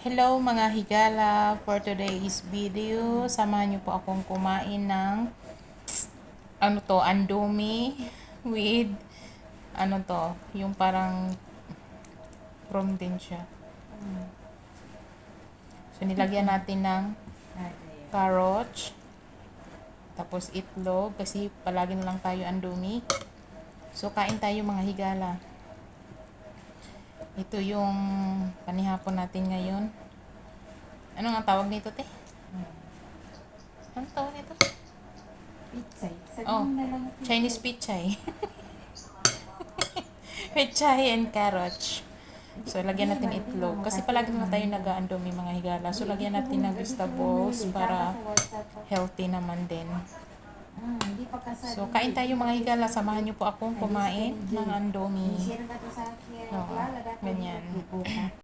Hello mga higala, for today's video, samahan niyo po akong kumain ng Andomi with yung parang prom din siya. So nilagyan natin ng carrots, tapos itlog kasi palagi na lang tayo Andomi. So kain tayo mga higala. Ito yung panihapon natin ngayon. Ano nga tawag nito, te? Ano tawag nito? Pichay. Oh, Chinese pichay. Pichay and carrots. So, lagyan natin itlog. Kasi palagi na tayo nag-aandomi mga higala. So, lagyan natin ng vegetables para healthy naman din. So, kain tayo mga higala. Samahan niyo po akong kumain ng andomi. Oh, ganyan.